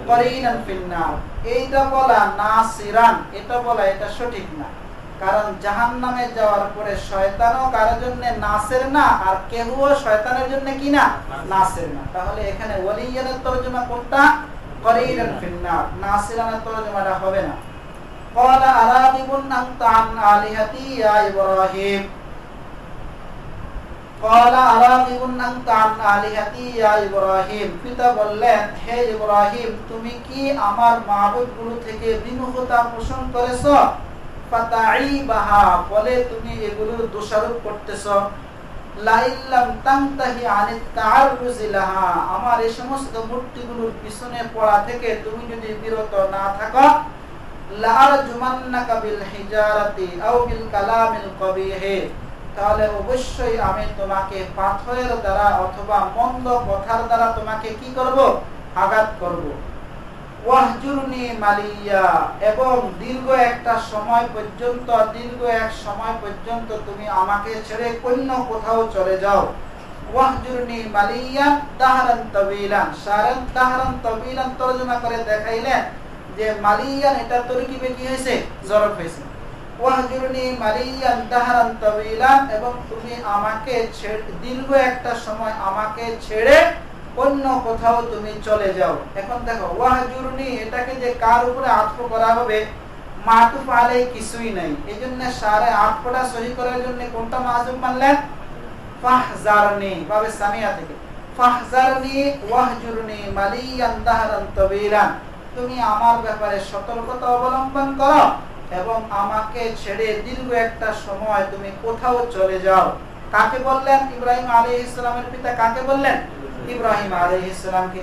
কারিনান ফিন-নার। এইটা বলা নাসিরান, এটা বলা এটা সঠিক না। কারণ জাহান্নামে যাওয়ার পরে শয়তানও কারোর জন্য নাসের না, আর কেউও শয়তানের জন্য কি না? নাসের না। তাহলে এখানে ওয়ালিয়ানের তরজমা কোনটা? কারিনান ফিন-নার, নাসিরানের তরজমাটা হবে না। ক্বালা আরাগিবুন আনতা আন আলিহাতি ইয়া ইব্রাহিম, ক্বালা আরাগিবুন আনতা আন আলিহাতি ইয়া ইব্রাহিম, পিতা বললেন, হে ইব্রাহিম, তুমি কি আমার মাবুদগুলো থেকে বিমুখতা পোষণ করেছো? ফাতাইবাহা, বলে তুমি এগুলোর দোষারোপ করতেছো। লাইল্লাম তানতাহি আনিত তাআররুজি লাহা, আমার এই সমস্ত মূর্তিগুলোর পিছনে পড়া থেকে তুমি যদি বিরত না থাকো, লাআরজুমান্নাকা বিল হিজারাতি আও বিল কালামিল কবিহি, তাহলে অবশ্যই আমি তোমাকে পাথরের দ্বারা অথবা মন্দ কথার দ্বারা তোমাকে কি করব? আঘাত করব। ওয়াহজুরনি মালিয়া, এবং দীর্ঘ এক সময় পর্যন্ত তুমি আমাকে ছেড়ে অন্য কোথাও চলে যাও। ওয়াহজুরনি মালিয়া দাহরান তাবিলান, সারান দাহরান তাবিলান তরজমা করে দেখাইলেন যে মালিয়ান এটা তরকিবে কি হয়েছে, জরফ হয়েছে। ওয়াহজুরনি মালিয়ান দাহরান তাওয়িলান, এবং তুমি আমাকে দীর্ঘ একটা সময় আমাকে ছেড়ে অন্য কোথাও তুমি চলে যাও। এখন দেখো ওয়াহজুরনি এটাকে যে কার উপরে আতফ করা হবে, মাতুফ আলাই কিছুই নাই, এইজন্য সারে আতফটা সহি করার জন্য কোনটা মাযুফ মানলেন, ফাহজারনি, বাবে সামিয়া থেকে ফাহজারনি ওয়াহজুরনি মালিয়ান দাহরান তাওয়িলান, তুমি আমার ব্যাপারে সতর্কতা অবলম্বন করো এবং আমাকে ছেড়ে দীর্ঘ একটা সময় তুমি কোথাও চলে যাও। কাকে বললেন? ইব্রাহিম আলাইহিস সালামের পিতা কাকে বললেন? ইব্রাহিম আলাইহিস সালামকে।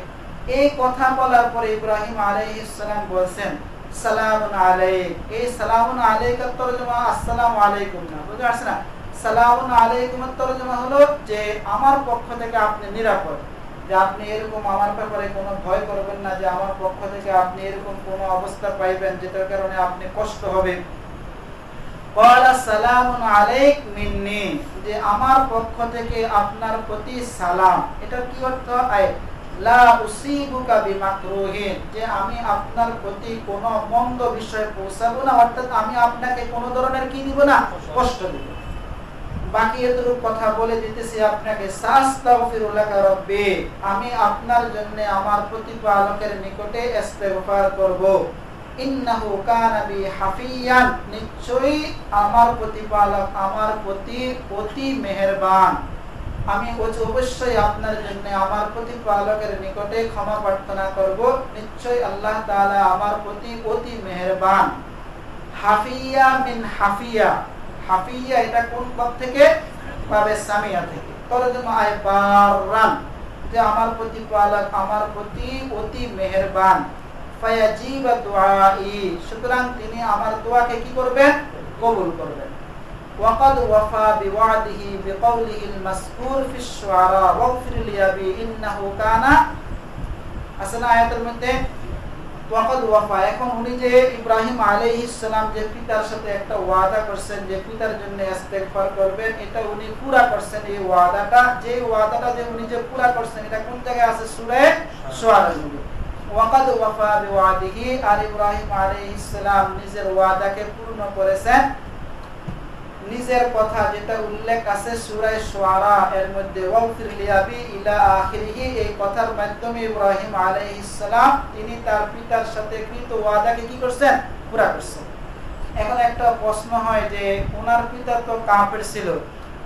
এই কথা বলার পরে ইব্রাহিম আলাইহিস সালাম বলেন সালামুন আলাইক। এই সালামুন আলাইকার তরজমা আসসালামু আলাইকুম না, বুঝতে পারছেন না? সালামুন আলাইকুমের তরজমা হলো যে আমার পক্ষ থেকে আপনি নিরাপদ, যে আপনি এরকম আমার ব্যাপারে কোনো ভয় করবেন না, যে আমার পক্ষ থেকে আপনি এরকম কোনো অবস্থা পাইবেন যেটার কারণে আপনি কষ্ট হবে। ক্বালা সালামুন আলাইক মিন্নি, যে আমার পক্ষ থেকে আপনার প্রতি সালাম। এটা কি অর্থ? লা উসিবুকা বিমাকরুহিন, যে আমি আপনার প্রতি কোনো মন্দ বিষয় পৌঁছাবো না, অর্থাৎ আমি আপনাকে কোনো ধরনের কি দিব না, কষ্ট দিব। বাকি এতটুকু কথা বলে দিতেছি আপনাকে, সাস্তাগফিরুল্লাকা রাব্বি, আমি আপনার জন্য আমার প্রতিপালকের নিকটে ইস্তেগফার করব। ইন্নাহু কানা বি হাফিয়ান, নিশ্চয়ই আমার প্রতিপালক আমার প্রতি অতি মেহেরবান। আমি অবশ্যই আপনার জন্য আমার প্রতিপালকের নিকটে ক্ষমা প্রার্থনা করব, নিশ্চয়ই আল্লাহ তাআলা আমার প্রতি অতি মেহেরবান। হাফিয়া মিন হাফিয়া, হাফিয়া এটা কোন পদ থেকে? বাবে সামিয়া থেকে। তরজমা আয় বাররান, যে আমার প্রতিপালক আমার প্রতি অতি মেহেরবান। ফায়াজিবা দুআই, সুতরাং তিনি আমার দোয়াকে কি করবেন? কবুল করবেন। ওয়াকাদ ওয়াফা বিওয়াদিহি বিকাউলিহিল মাসকুর ফিশ শুআরা ওয়াগফির লি আবি ইন্নাহু কানা, আসলে আয়াতের মধ্যে ওয়াকাদ ওয়াফা, এখন উনি যে ইব্রাহিম আলাইহিস সালাম যে পিতার সাথে একটা ওয়াদা করছেন যে পিতার জন্য ইস্তেগফার করবেন, এটা উনি পুরা করছেন। এই ওয়াদাটা, যে ওয়াদাটা যে উনি যে পুরা করছেন, এটা কোন জায়গায় আছে? সূরা শুআরার মধ্যে। ওয়াকাদ ওয়াফা বিওয়াদিহি, আর ইব্রাহিম আলাইহিস সালাম নিজের ওয়াদাকে পূর্ণ করেছেন। নিজের কথা যেটা উল্লেখ আছে সূরা শুআরা এর মধ্যে, ওয়াগফির লি আবি ইলা আখিরিহি, এই কথার মাধ্যমে ইব্রাহিম আলাইহিস সালাম তিনি তার পিতার সাথে কৃত ওয়াদাকে কি করছেন? পুরা করছেন। এখন একটা প্রশ্ন হয় যে ওনার পিতা তো কাফের ছিল,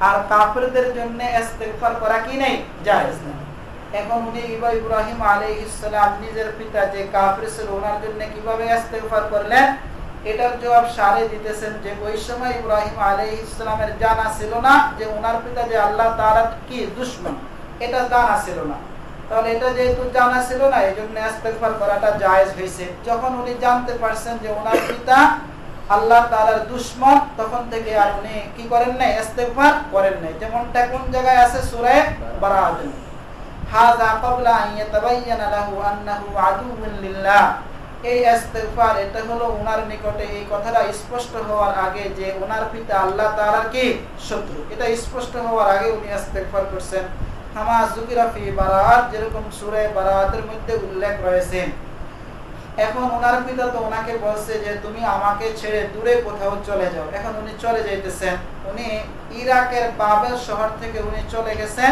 আর কাফেরদের জন্য ইস্তেগফার করা কি নেই? জায়েজ না। এখন উনি ইব্রাহিম আলাইহিস সালাম নিজের পিতা যে কাফের ছিল ওনার জন্য কিভাবে ইস্তেগফার করলেন? এটার জবাব সারে দিতেছেন যে ওই সময় ইব্রাহিম আলাইহিস সালামের জানা ছিল না যে ওনার পিতা যে আল্লাহ তাআলার কি দুশমন, এটা জানা ছিল না। তাহলে এটা যেহেতু জানা ছিল না, এজন্য ইস্তেগফার করাটা জায়েজ হয়েছে। যখন উনি জানতে পারছেন যে ওনার পিতা আল্লাহ তাআলার দুশমন, তখন থেকে আর উনি কি করেন নাই? ইস্তেগফার করেন নাই। যেমনটা কোন জায়গায় আছে? সূরা বারাআত, হাযা ক্বাবলা আন ইয়াতাবায়্যানা লাহু আন্নাহু আদুউন লিল্লাহ। এই ইস্তেগফার এটা হলো ওনার নিকটে এই কথাটা স্পষ্ট হওয়ার আগে যে ওনার পিতা আল্লাহ তাআলার কি শত্রু, এটা স্পষ্ট হওয়ার আগে উনি ইস্তেগফার করছেন। কামা যুকিরা ফি বারাআত, যেরকম সূরা বারাআতের মধ্যে উল্লেখ রয়েছে। এখন ওনার পিতা তো ওনাকে বলছে যে তুমি আমাকে ছেড়ে দূরে কোথাও চলে যাও। এখন উনি চলে যাইতেছেন, উনি ইরাকের বাবেল শহর থেকে উনি চলে গেছেন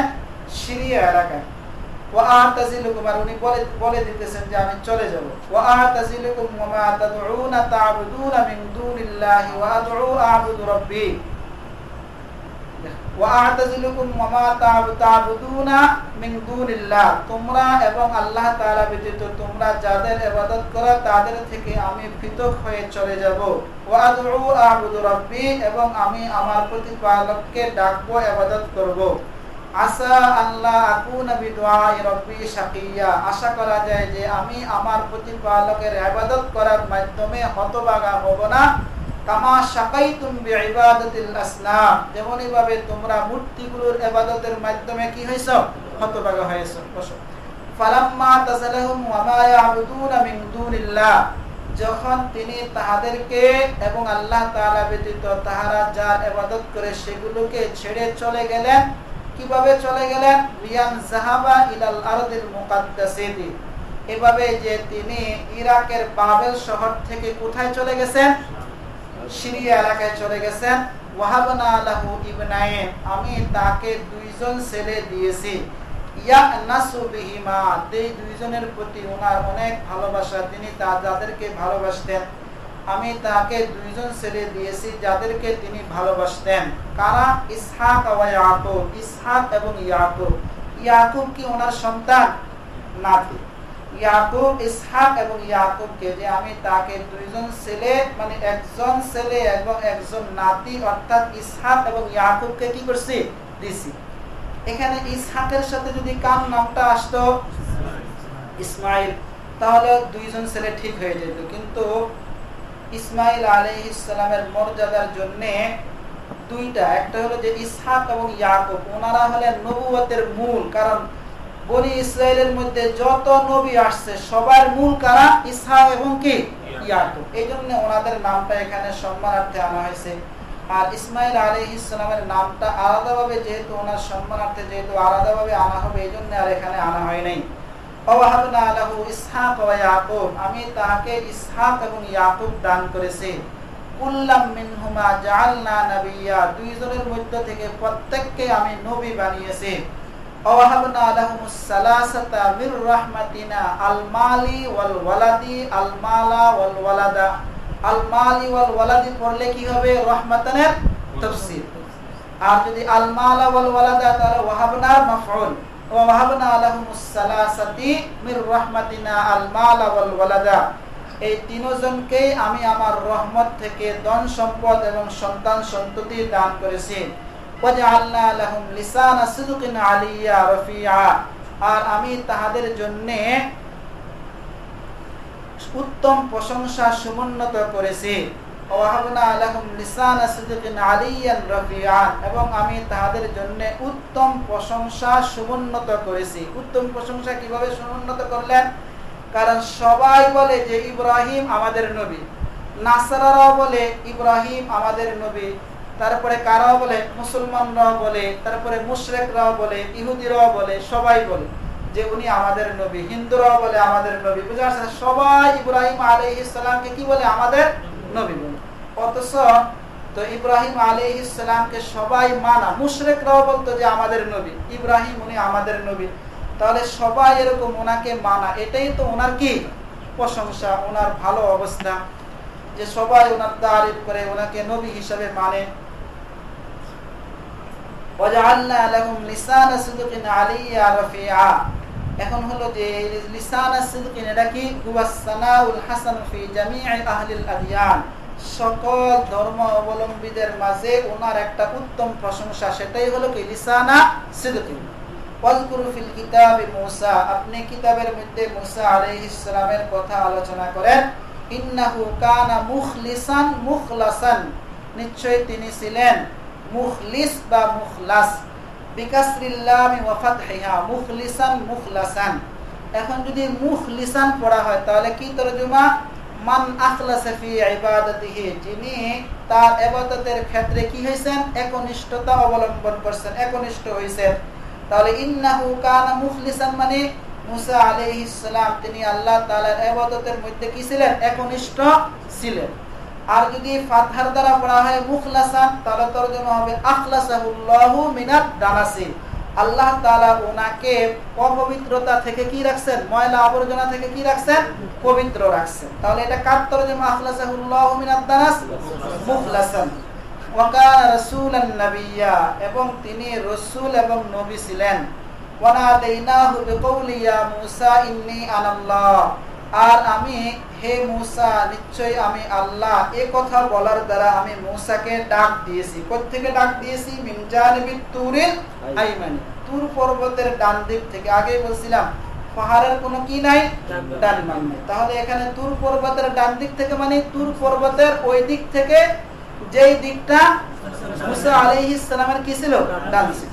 সিরিয়া এলাকায়। ওয়াআতাজিলুকুম, আর উনি বলে দিতেছেন যে আমি চলে যাব। ওয়াআতাজিলুকুম ওয়া মা তাদউনা তা'বুদুনা মিন দুনিল্লাহি ওয়া আদউ আ'বুদু রাব্বি। ওয়াআতাজিলুকুম ওয়া মা তা'বুদুনা মিন দুনিল্লাহ, তোমরা এবং আল্লাহ তাআলা ব্যতীত তোমরা যাদের ইবাদত করো তাদের থেকে আমি পৃথক হয়ে চলে যাব। ওয়া আদউ আ'বুদু রাব্বি, এবং আমি আমার প্রতিপালককে ডাকবো, ইবাদত করব। আসা আল্লাহ আকুনা বিদুআই রাব্বি শাকিয়া, আশা করা যায় যে আমি আমার প্রতিপালকের ইবাদত করার মাধ্যমে হতভাগা হব না। কামা শাকাইতুম বিইবাদাতিল আসনাম, যেমনই ভাবে তোমরা মূর্তিগুলোর ইবাদতের মাধ্যমে কি হইছো? হতভাগা হয়েছো। ফালাম্মা তাযালাহুম ওয়া মা ইয়াবুদুনা মিন দুনিল্লাহ, যখন তিনি তাহাদেরকে এবং আল্লাহ তাআলা ব্যতীত তাহারা যার ইবাদত করে সেগুলোকে ছেড়ে চলে গেলেন। কিভাবে চলে গেলেন? রিয়ান যাহাবা ইলাল আরদিল মুকাদ্দাসাতি, এভাবে যে তিনি ইরাকের বাবেল শহর থেকে কোথায় চলে গেছেন, সিরিয়া এলাকায় চলে গেছেন। ওয়াহাবনা লাহু ইবনাইন, আমি তাকে দুইজন ছেলে দিয়েছি। ইয়ানাসু বিহিমা, এই দুইজনের প্রতি ওনার অনেক ভালোবাসা, তিনি যাদেরকে ভালোবাসতেন, আমি তাকে দুইজন ছেলে দিয়েছি যাদেরকে তিনি ভালোবাসতেন। কারা? ইসহাক ওয়া ইয়াকুব, ইসহাক এবং ইয়াকুব। ইয়াকুব কি ওনার সন্তান? নাতি। ইয়াকুব, ইসহাক এবং ইয়াকুবকে যে আমি তাকে দুইজন ছেলে, মানে একজন ছেলে এবং একজন নাতি, অর্থাৎ ইসহাক এবং ইয়াকুবকে কি করছি? দিছি। এখানে ইসহাকের সাথে যদি কার নামটা আসতো? ইসমাইল, তাহলে দুইজন ছেলে ঠিক হয়ে যেত। কিন্তু ইসমাইল আলাইহিস সালামের মর্যাদার জন্য দুইটা, একটা হলো যে ইসহাক এবং ইয়াকুব, ওনারা হলেন নবুয়তের মূল। কারণ বনি ইসরায়েলের মধ্যে যত নবী আসছে সবার মূল কারা? ইসহাক এবং কি? ইয়াকুব। এই জন্য ওনাদের নামটা এখানে সম্মানার্থে আনা হয়েছে। আর ইসমাইল আলাইহিস সালামের নামটা আলাদাভাবে যেহেতু ওনার সম্মানার্থে যেহেতু আলাদাভাবে আনা হবে, এই জন্য আর এখানে আনা হয় নাই। ওয়াহাবনা লাহু ইসহাক ওয়া ইয়াকুব, আমি তাকে ইসহাক এবং ইয়াকুব দান করেছি। কুল্লাম মিনহুমা জাআলনা নাবিয়্যা, দুইজনের মধ্য থেকে প্রত্যেককে আমি নবী বানিয়েছি। ওয়াহাবনা লাহুমুস সালাসাতা মির রাহমাতিনা আল মালি ওয়াল ওয়ালাদি, আল মালা ওয়াল ওয়ালাদা। আল মালি ওয়াল ওয়ালাদি পড়লে কি হবে? রহমাতানের তাফসীর। আর যদি আল মালা ওয়াল ওয়ালাদা তাহলে ওয়াহাবনার মাফউল। ওয়াহাবনা লাহুমুস সালাসাতি মির রাহমাতিনা আল মালা ওয়াল ওয়ালাদা, এই তিনজনকে আমি আমার রহমত থেকে ধন সম্পদ এবং সন্তান সন্ততি দান করেছি। ওয়াজআলনা লাহুম লিসানা সিদকিন আলিয়্যা রাফিআ, আর আমি তাদের জন্য উত্তম প্রশংসা সমুন্নত করেছি। ওয়াহাবনা লাহুম লিসানা সিদকিন আলিয়্যান রাফিআ, এবং আমি তাদের জন্য উত্তম প্রশংসা সমুন্নত করেছি। উত্তম প্রশংসা কিভাবে সমুন্নত করলেন? কারণ সবাই বলে যে ইব্রাহিম আমাদের নবী, নাসারারাও বলে ইব্রাহিম আমাদের নবী, তারপরে কারাও বলে, মুসলমানরাও বলে, তারপরে মুশরিকরাও বলে, ইহুদিরাও বলে, সবাই বলে যে উনি আমাদের নবী, হিন্দুরাও বলে আমাদের নবী। বুঝা যাচ্ছে? সবাই ইব্রাহিম আলাইহিস সালামকে কি বলে? আমাদের নবী বলে। অথচ তো ইব্রাহিম আলাইহিস সালামকে সবাই মানা, মুশরিকরাও বলতো যে আমাদের নবী, ইব্রাহিম উনি আমাদের নবী। তাহলে সবাই এরকম ওনাকে মানা, এটাই তো ওনার কি? প্রশংসা, ওনার ভালো অবস্থা, যে সবাই ওনার তারিফ করে, ওনাকে নবী হিসেবে মানে। ওয়াজআলনা লাহুম লিসানা সিদকিন আলিয়্যা রাফিআ, এখন হলো যে লিসানা সিদকিন এটা কি? হুয়াস সানাউল হাসান ফি জামিই আহলিল আদিয়ান, সকল ধর্ম অবলম্বীদের মাঝে ওনার একটা উত্তম প্রশংসা, সেটাই হলো কি? লিসানা সিদকিন। ওয়াজকুরু ফিল কিতাবি মূসা, আপনি কিতাবের মধ্যে মূসা আলাইহিস সালামের কথা আলোচনা করেন। ইন্নাহু কানা মুখলিসান মুখলাসান, নিশ্চয় তিনি ছিলেন মুখলিস বা মুখলাস, বিকাসরিল লাম ওয়া ফাতহিহা, মুখলিসান মুখলাসান। এখন যদি মুখলিসান পড়া হয় তাহলে কি তরজমা? মান আখলাসা ফি ইবাদাতিহি, যিনি তার ইবাদতের ক্ষেত্রে কি হইছেন? একনিষ্ঠতা অবলম্বন করছেন, একনিষ্ঠ হইছেন। তাহলে ইন্নাহু কানা মুখলিসান মানে মূসা আলাইহিস সালাম তিনি আল্লাহ তাআলার ইবাদতের মধ্যে কি ছিলেন? একনিষ্ঠ ছিলেন। আর যদি ফাতহার দ্বারা পড়া হয় মুখলাসান তাহলে তরজমা হবে আখলাসাহুল্লাহু মিনাদ দানাসি, আল্লাহ তাআলা ওনাকে অপবিত্রতা থেকে কি রাখছেন? ময়লা আবর্জনা থেকে কি রাখছেন? পবিত্র রাখছেন। তাহলে এটা কার তরজমা? আখলাসাহুল্লাহু মিনাদ দানাস মুখলাসান। ওয়া কানা রাসূলান নাবিয়্যা, এবং তিনি রাসূল এবং নবী ছিলেন। ওয়া নাদাইনাহু বিকাউলি ইয়া মূসা ইন্নী আনাল্লাহ, আর আমি হে মূসা নিশ্চয় আমি আল্লাহ, এই কথা বলার দ্বারা আমি মূসাকে ডাক দিয়েছি। কোথা থেকে ডাক দিয়েছি? মিন জানিবিত তুরিল আইমানি, তুর পর্বতের ডান দিক থেকে। আগে বলছিলাম পাহাড়ের কোনো কি নাই? ডান বাম নাই। তাহলে এখানে তুর পর্বতের ডান দিক থেকে মানে তুর পর্বতের ওই দিক থেকে, যেই দিকটা মূসা আলাইহিস সালামের কি ছিল? ডান ছিল।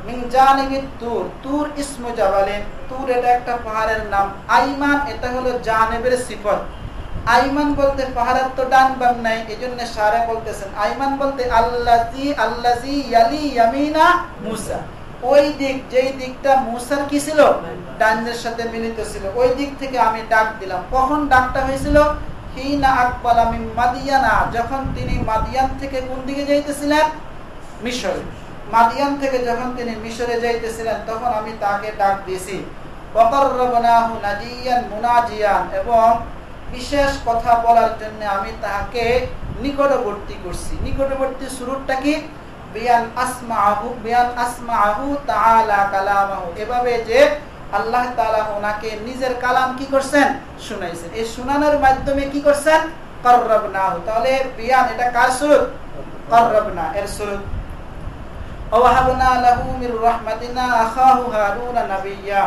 মিন জানিবিত তুর, তুর ইসমু জাবালিন, তুর এটা একটা পাহাড়ের নাম। আইমান এটা হলো জানিবের সিফত। আইমান বলতে পাহাড়ের তো ডান বাম নাই, এজন্য শারে বলতেছেন আইমান বলতে আল্লাযী ইয়ালি ইয়ামিনা মূসা, ওই দিক, যেই দিকটা মূসার কি ছিল, ডাইনের সাথে মিলিত ছিল, ওই দিক থেকে আমি ডাক দিলাম। কখন ডাকটা হয়েছিল? হিনা আকবালা মিন মাদিয়ানা, যখন তিনি মাদিয়ান থেকে কোন দিকে যাইতেছিলেন? মিশরে। মাদিয়ান থেকে যখন তিনি মিশরে যাইতেছিলেন তখন আমি তাকে ডাক দিয়েছি। ওয়াকাররাবনাহু নাজিয়ান মুনাজিয়ান, এবং বিশেষ কথা বলার জন্য আমি তাকে নিকটবর্তী করছি। নিকটবর্তী সুরুতটা কি? বিয়ান আসমাহু তাআলা কালামাহু, এভাবে যে আল্লাহ তাআলা ওনাকে নিজের কালাম কি করছেন? শুনাইছেন। এই শোনানোর মাধ্যমে কি করছেন? কাররাবনাহু। তাহলে বিয়ান এটা কার সুরুত? কাররাবনা এর সুরুত। ওয়াহাবনা লাহু মির রাহমাতিনা আখাহু হারুন নাবিয়্যা,